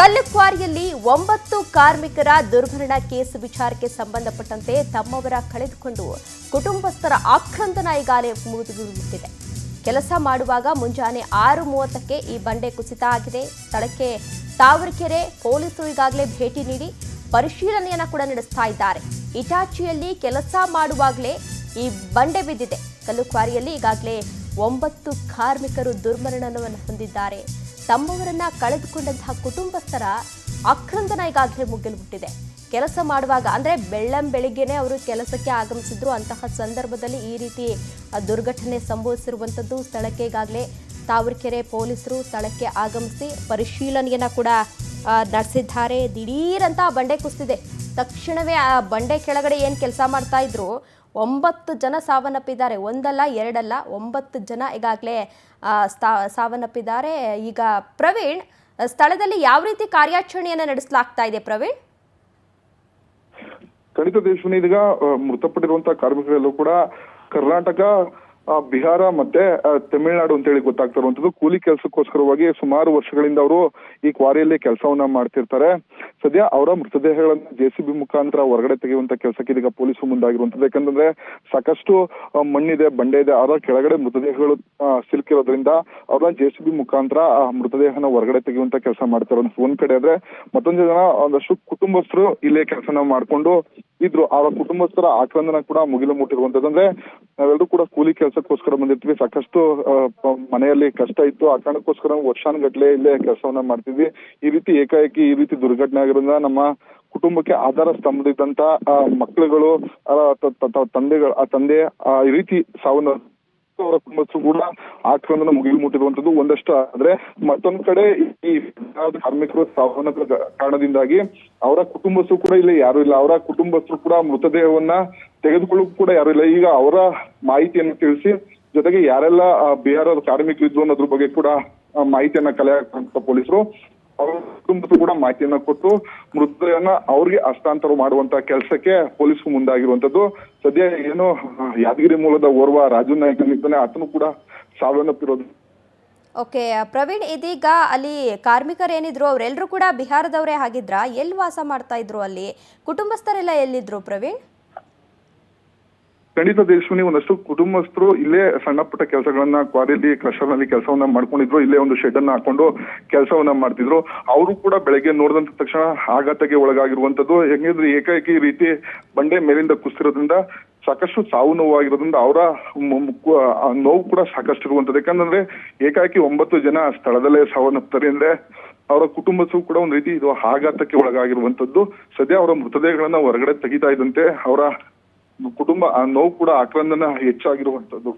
ಕಲ್ಲುಕ್ವಾರಿಯಲ್ಲಿ 9 ಕಾರ್ಮಿಕರ ದುರ್ಮರಣ ಕೇಸ್ ವಿಚಾರಕ್ಕೆ ಸಂಬಂಧಪಟ್ಟಂತೆ ತಮ್ಮವರ ಕಳೆದುಕೊಂಡು ಕುಟುಂಬಸ್ಥರ ಆಕ್ರಂದನ ಈಗಾಗಲೇ ಮುಗಿದುಬಿಟ್ಟಿದೆ. ಕೆಲಸ ಮಾಡುವಾಗ ಮುಂಜಾನೆ 6:30ಕ್ಕೆ ಈ ಬಂಡೆ ಕುಸಿತ ಆಗಿದೆ. ಸ್ಥಳಕ್ಕೆ ತಾವರೆಕೆರೆ ಪೊಲೀಸರು ಈಗಾಗಲೇ ಭೇಟಿ ನೀಡಿ ಪರಿಶೀಲನೆಯನ್ನು ಕೂಡ ನಡೆಸ್ತಾ ಇದ್ದಾರೆ. ಇಟಾಚಿಯಲ್ಲಿ ಕೆಲಸ ಮಾಡುವಾಗಲೇ ಈ ಬಂಡೆ ಬಿದ್ದಿದೆ. ಕಲ್ಲುಕ್ವಾರಿಯಲ್ಲಿ ಈಗಾಗಲೇ 9 ಕಾರ್ಮಿಕರು ದುರ್ಮರಣವನ್ನು ಹೊಂದಿದ್ದಾರೆ. ತಮ್ಮವರನ್ನ ಕಳೆದುಕೊಂಡಂತಹ ಕುಟುಂಬಸ್ಥರ ಆಕ್ರಂದನ ಈಗಾಗಲೇ ಮುಗಿಲ್ಬಿಟ್ಟಿದೆ. ಕೆಲಸ ಮಾಡುವಾಗ ಅಂದ್ರೆ ಬೆಳ್ಳಂಬೆಳಿಗ್ಗೆನೆ ಅವರು ಕೆಲಸಕ್ಕೆ ಆಗಮಿಸಿದ್ರು. ಅಂತಹ ಸಂದರ್ಭದಲ್ಲಿ ಈ ರೀತಿ ದುರ್ಘಟನೆ ಸಂಭವಿಸಿರುವಂಥದ್ದು. ಸ್ಥಳಕ್ಕೆ ಈಗಾಗಲೇ ತಾವರೆಕೆರೆ ಪೊಲೀಸರು ಸ್ಥಳಕ್ಕೆ ಆಗಮಿಸಿ ಪರಿಶೀಲನೆಯನ್ನ ಕೂಡ ನಡೆಸಿದ್ದಾರೆ. ದಿಢೀರಂತ ಬಂಡೆ ಕುಸಿದಿದೆ. ತಕ್ಷಣವೇ ಆ ಬಂಡೆ ಕೆಳಗಡೆ ಏನು ಕೆಲಸ ಮಾಡ್ತಾ ಇದ್ರು 9 ಜನ ಸಾವನ್ನಪ್ಪಿದ್ದಾರೆ. ಒಂದಲ್ಲ ಎರಡಲ್ಲ 9 ಜನ ಈಗಾಗಲೇ ಸಾವನ್ನಪ್ಪಿದ್ದಾರೆ. ಈಗ ಪ್ರವೀಣ್, ಸ್ಥಳದಲ್ಲಿ ಯಾವ ರೀತಿ ಕಾರ್ಯಾಚರಣೆಯನ್ನು ನಡೆಸಲಾಗ್ತಾ ಇದೆ ಪ್ರವೀಣ್? ಖಂಡಿತ ದೇಶವನ್ನ ಇದೀಗ ಮೃತಪಟ್ಟಿರುವಂತಹ ಕಾರ್ಮಿಕರೆಲ್ಲೂ ಕೂಡ ಕರ್ನಾಟಕ, ಬಿಹಾರ ಮತ್ತೆ ತಮಿಳುನಾಡು ಅಂತ ಹೇಳಿ ಗೊತ್ತಾಗ್ತಾ ಇರುವಂತದ್ದು. ಕೂಲಿ ಕೆಲಸಕ್ಕೋಸ್ಕರವಾಗಿ ಸುಮಾರು ವರ್ಷಗಳಿಂದ ಅವರು ಈ ಕ್ವಾರಿಯಲ್ಲಿ ಕೆಲಸವನ್ನ ಮಾಡ್ತಿರ್ತಾರೆ. ಸದ್ಯ ಅವರ ಮೃತದೇಹಗಳನ್ನ JCB ಮುಖಾಂತರ ಹೊರಗಡೆ ತೆಗೆಯುವಂತ ಕೆಲಸಕ್ಕೆ ಇದೀಗ ಪೊಲೀಸರು ಮುಂದಾಗಿರುವಂತದ್ದು. ಯಾಕಂದ್ರೆ ಸಾಕಷ್ಟು ಮಣ್ಣಿದೆ, ಬಂಡೆ ಇದೆ, ಅವರ ಕೆಳಗಡೆ ಮೃತದೇಹಗಳು ಸಿಲುಕಿರೋದ್ರಿಂದ ಅವ್ರನ್ನ JCB ಮುಖಾಂತರ ಆ ಮೃತದೇಹನ ಹೊರಗಡೆ ತೆಗೆಯುವಂತ ಕೆಲಸ ಮಾಡ್ತಾ ಇರೋದು ಒಂದ್ ಕಡೆ ಆದ್ರೆ, ಮತ್ತೊಂದು ಜನ ಒಂದಷ್ಟು ಕುಟುಂಬಸ್ಥರು ಇಲ್ಲೇ ಕೆಲಸನ ಮಾಡ್ಕೊಂಡು ಇದ್ರು. ಅವರ ಕುಟುಂಬಸ್ಥರ ಆಕ್ರಂದನ ಕೂಡ ಮುಗಿಲು ಮುಟ್ಟಿರುವಂತದ್ದು. ಅಂದ್ರೆ ನಾವೆಲ್ಲರೂ ಕೂಡ ಕೂಲಿ ಕೆಲಸಕ್ಕೋಸ್ಕರ ಬಂದಿರ್ತೀವಿ. ಸಾಕಷ್ಟು ಮನೆಯಲ್ಲಿ ಕಷ್ಟ ಇತ್ತು. ಆ ಕಾರಣಕ್ಕೋಸ್ಕರ ವರ್ಷಾನುಗಟ್ಲೆ ಇಲ್ಲೇ ಕೆಲಸವನ್ನ ಮಾಡ್ತಿದ್ವಿ. ಈ ರೀತಿ ಏಕಾಏಕಿ ಈ ರೀತಿ ದುರ್ಘಟನೆ ಆಗಿರೋದ್ರಿಂದ ನಮ್ಮ ಕುಟುಂಬಕ್ಕೆ ಆಧಾರ ಸ್ತಂಭದಿದ್ದಂತ ಮಕ್ಕಳುಗಳು, ತಂದೆ ಈ ರೀತಿ ಸಾವನ್ನ ಅವರ ಕುಟುಂಬಸ್ಥರು ಕೂಡ ಆಕ್ರಂದನ ಮುಗಿಲು ಮುಟ್ಟಿರುವಂತದ್ದು ಒಂದಷ್ಟು ಆದ್ರೆ, ಮತ್ತೊಂದ್ ಕಡೆ ಈ ಕಾರ್ಮಿಕರು ಸಾವನ್ನಪ್ಪಿದ ಕಾರಣದಿಂದಾಗಿ ಅವರ ಕುಟುಂಬಸ್ಥರು ಕೂಡ ಇಲ್ಲಿ ಯಾರು ಇಲ್ಲ. ಅವರ ಕುಟುಂಬಸ್ಥರು ಕೂಡ ಮೃತದೇಹವನ್ನ ತೆಗೆದುಕೊಳ್ಳೋಕು ಕೂಡ ಯಾರು ಇಲ್ಲ. ಈಗ ಅವರ ಮಾಹಿತಿಯನ್ನು ತಿಳಿಸಿ, ಜೊತೆಗೆ ಯಾರೆಲ್ಲ ಬಿಹಾರದ ಕಾರ್ಮಿಕರು ಇದ್ರು ಅನ್ನೋದ್ರ ಬಗ್ಗೆ ಕೂಡ ಮಾಹಿತಿಯನ್ನ ಕಲೆ ಹಾಕುವಂತ ಪೊಲೀಸರು ಅವರ ಕುಟುಂಬಕ್ಕೂ ಕೂಡ ಮಾಹಿತಿಯನ್ನ ಕೊಟ್ಟು ಮೃತದೇಹನ ಅವ್ರಿಗೆ ಹಸ್ತಾಂತರ ಮಾಡುವಂತ ಕೆಲಸಕ್ಕೆ ಪೊಲೀಸರು ಮುಂದಾಗಿರುವಂತದ್ದು. ಸದ್ಯ ಏನು ಯಾದಗಿರಿ ಮೂಲದ ಓರ್ವ ರಾಜು ನಾಯ್ಕ ಇದ್ದಾನೆ, ಆತನು ಕೂಡ ಸಾವನ್ನಪ್ಪಿರೋದು. ಓಕೆ ಪ್ರವೀಣ್, ಇದೀಗ ಅಲ್ಲಿ ಕಾರ್ಮಿಕರು ಏನಿದ್ರು ಅವರೆಲ್ಲರೂ ಕೂಡ ಬಿಹಾರದವರೇ ಆಗಿದ್ರ? ಎಲ್ಲಿ ವಾಸ ಮಾಡ್ತಾ ಇದ್ರು? ಅಲ್ಲಿ ಕುಟುಂಬಸ್ಥರೆಲ್ಲ ಎಲ್ಲಿದ್ರು ಪ್ರವೀಣ್? ಖಂಡಿತ ದೇಶವನಿ, ಒಂದಷ್ಟು ಕುಟುಂಬಸ್ಥರು ಇಲ್ಲೇ ಸಣ್ಣ ಪುಟ್ಟ ಕೆಲಸಗಳನ್ನ ಕ್ವಾರಿಯಲ್ಲಿ ಕ್ರಷರ್ ನಲ್ಲಿ ಕೆಲಸವನ್ನ ಮಾಡ್ಕೊಂಡಿದ್ರು. ಇಲ್ಲೇ ಒಂದು ಶೆಡ್ ಅನ್ನ ಹಾಕೊಂಡು ಕೆಲಸವನ್ನ ಮಾಡ್ತಿದ್ರು. ಅವರು ಕೂಡ ಬೆಳಗ್ಗೆ ನೋಡಿದಂತ ತಕ್ಷಣ ಆಘಾತಕ್ಕೆ ಒಳಗಾಗಿರುವಂತದ್ದು. ಹೆಂಗಿದ್ರೆ ಏಕಾಏಕಿ ಈ ರೀತಿ ಬಂಡೆ ಮೇಲಿಂದ ಕುಸಿರೋದ್ರಿಂದ ಸಾಕಷ್ಟು ಸಾವು ನೋವಾಗಿರೋದ್ರಿಂದ ಅವರ ನೋವು ಕೂಡ ಸಾಕಷ್ಟು ಇರುವಂತದ್ದು. ಯಾಕಂದ್ರೆ ಏಕಾಏಕಿ 9 ಜನ ಸ್ಥಳದಲ್ಲೇ ಸಾವನ್ನಪ್ತಾರೆ ಅಂದ್ರೆ ಅವರ ಕುಟುಂಬಸ್ಥರು ಕೂಡ ಒಂದ್ ರೀತಿ ಇದು ಆಘಾತಕ್ಕೆ ಒಳಗಾಗಿರುವಂತದ್ದು. ಸದ್ಯ ಅವರ ಮೃತದೇಹಗಳನ್ನ ಹೊರಗಡೆ ತೆಗಿತಾ ಇದ್ದಂತೆ ಅವರ ಕುಟುಂಬ ನೋವು ಕೂಡ ಆಕ್ರಂದನ ಹೆಚ್ಚಾಗಿರುವಂತದ್ದು.